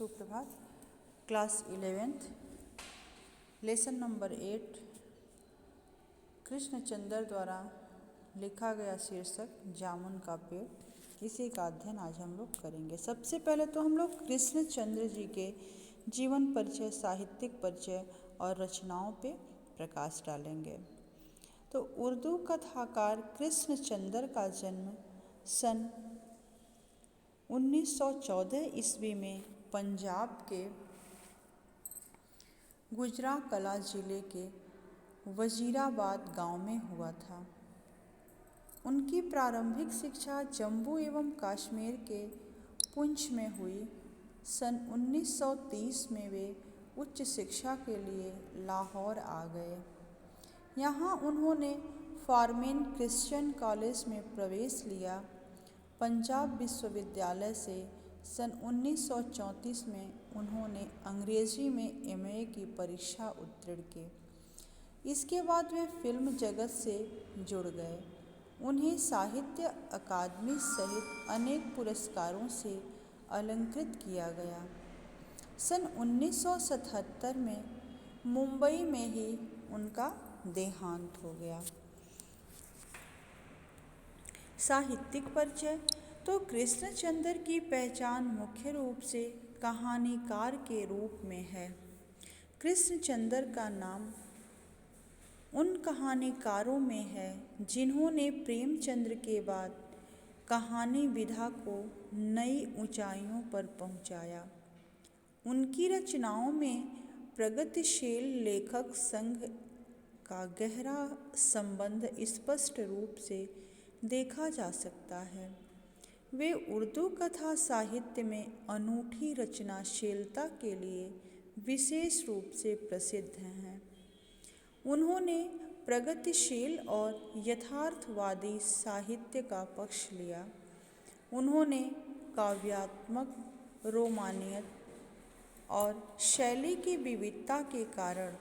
सुप्रभात। Class 11th lesson number 8 Krishnachandra द्वारा लिखा गया शीर्षक जामुन का पेड़, इसी का अध्ययन आज हम लोग करेंगे। सबसे पहले तो हम लोग कृष्णचंद्र जी के जीवन परिचय, साहित्यिक परिचय और रचनाओं पे प्रकाश डालेंगे। तो उर्दू कथाकार कृष्णचंद्र का जन्म सन 1914 ईस्वी में पंजाब के गुजरांवाला ज़िले के वजीराबाद गांव में हुआ था। उनकी प्रारंभिक शिक्षा जम्मू एवं कश्मीर के पुंछ में हुई। सन 1930 में वे उच्च शिक्षा के लिए लाहौर आ गए। यहाँ उन्होंने फॉरमेन क्रिश्चियन कॉलेज में प्रवेश लिया। पंजाब विश्वविद्यालय से सन 1934 में उन्होंने अंग्रेजी में एमए की परीक्षा उत्तीर्ण की। इसके बाद वे फिल्म जगत से जुड़ गए। उन्हें साहित्य अकादमी सहित अनेक पुरस्कारों से अलंकृत किया गया। सन 1977 में मुंबई में ही उनका देहांत हो गया। साहित्यिक परिचय। तो कृष्णचंद्र की पहचान मुख्य रूप से कहानीकार के रूप में है। कृष्णचंद्र का नाम उन कहानीकारों में है जिन्होंने प्रेमचंद्र के बाद कहानी विधा को नई ऊंचाइयों पर पहुंचाया। उनकी रचनाओं में प्रगतिशील लेखक संघ का गहरा संबंध स्पष्ट रूप से देखा जा सकता है। वे उर्दू कथा साहित्य में अनूठी रचनाशीलता के लिए विशेष रूप से प्रसिद्ध हैं। उन्होंने प्रगतिशील और यथार्थवादी साहित्य का पक्ष लिया। उन्होंने काव्यात्मक, रोमानियत और शैली की विविधता के कारण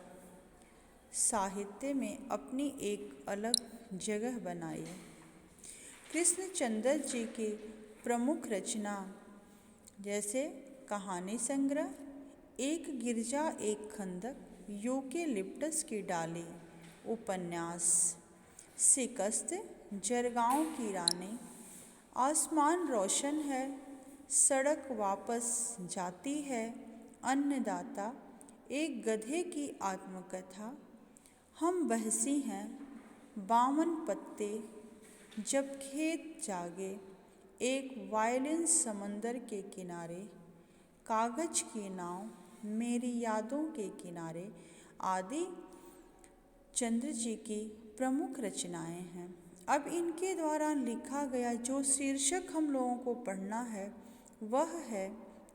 साहित्य में अपनी एक अलग जगह बनाई। कृष्णचंद्र जी की प्रमुख रचना जैसे कहानी संग्रह, एक गिरजा एक खंदक, यूकेलिप्टस की डाली, उपन्यास शिकस्त, जरगांव की रानी, आसमान रोशन है, सड़क वापस जाती है, अन्नदाता, एक गधे की आत्मकथा, हम बहसी हैं, 52 पत्ते, जब खेत जागे, एक वायलिन समंदर के किनारे, कागज की नाव, मेरी यादों के किनारे आदि चंद्र जी की प्रमुख रचनाएं हैं। अब इनके द्वारा लिखा गया जो शीर्षक हम लोगों को पढ़ना है वह है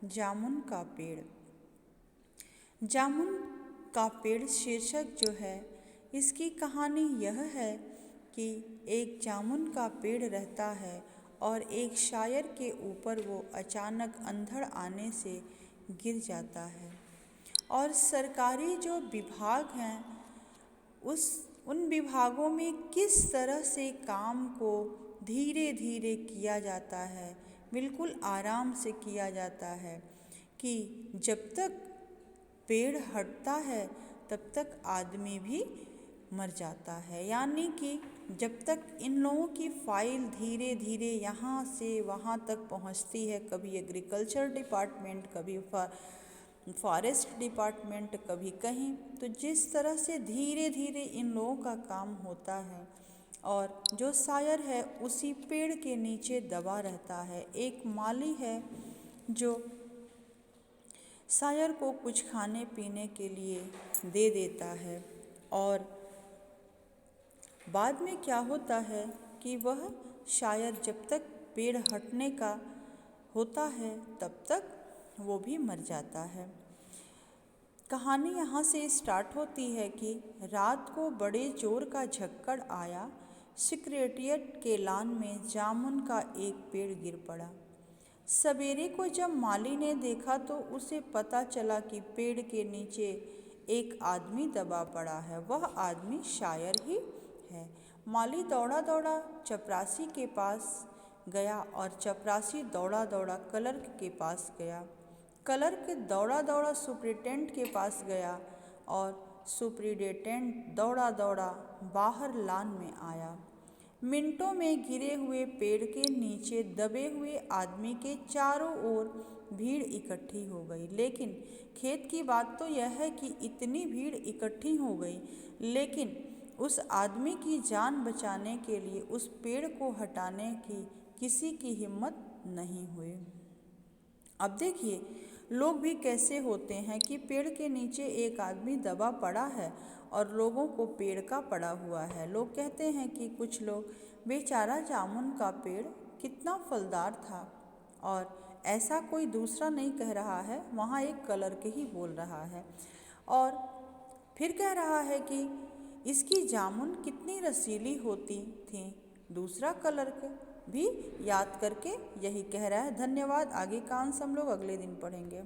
जामुन का पेड़। जामुन का पेड़ शीर्षक जो है, इसकी कहानी यह है कि एक जामुन का पेड़ रहता है और एक शायर के ऊपर वो अचानक अंधड़ आने से गिर जाता है और सरकारी जो विभाग हैं उन विभागों में किस तरह से काम को धीरे धीरे किया जाता है, बिल्कुल आराम से किया जाता है कि जब तक पेड़ हटता है तब तक आदमी भी मर जाता है। यानी कि जब तक इन लोगों की फाइल धीरे धीरे यहाँ से वहाँ तक पहुँचती है, कभी एग्रीकल्चर डिपार्टमेंट, कभी फॉरेस्ट डिपार्टमेंट, कभी कहीं, तो जिस तरह से धीरे धीरे इन लोगों का काम होता है और जो शायर है उसी पेड़ के नीचे दबा रहता है। एक माली है जो शायर को कुछ खाने पीने के लिए दे देता है और बाद में क्या होता है कि वह शायर जब तक पेड़ हटने का होता है तब तक वो भी मर जाता है। कहानी यहाँ से स्टार्ट होती है कि रात को बड़े जोर का झक्कड़ आया, सेक्रेटेरिएट के लान में जामुन का एक पेड़ गिर पड़ा। सवेरे को जब माली ने देखा तो उसे पता चला कि पेड़ के नीचे एक आदमी दबा पड़ा है। वह आदमी शायर ही है। माली दौड़ा दौड़ा चपरासी के पास गया और चपरासी दौड़ा दौड़ा क्लर्क के पास गया क्लर्क दौड़ा दौड़ा सुपरिटेंडेंट के पास गया और सुपरिटेंडेंट दौड़ा दौड़ा बाहर लान में आया। मिनटों में गिरे हुए पेड़ के नीचे दबे हुए आदमी के चारों ओर भीड़ इकट्ठी हो गई। लेकिन खेद की बात तो यह है कि इतनी भीड़ इकट्ठी हो गई, लेकिन उस आदमी की जान बचाने के लिए उस पेड़ को हटाने की किसी की हिम्मत नहीं हुई। अब देखिए लोग भी कैसे होते हैं कि पेड़ के नीचे एक आदमी दबा पड़ा है और लोगों को पेड़ का पड़ा हुआ है। लोग कहते हैं कि कुछ लोग, बेचारा जामुन का पेड़ कितना फलदार था, और ऐसा कोई दूसरा नहीं कह रहा है, वहाँ एक क्लर्क ही बोल रहा है। और फिर कह रहा है कि इसकी जामुन कितनी रसीली होती थी। दूसरा क्लर्क भी याद करके यही कह रहा है। धन्यवाद। आगे का अंश हम लोग अगले दिन पढ़ेंगे।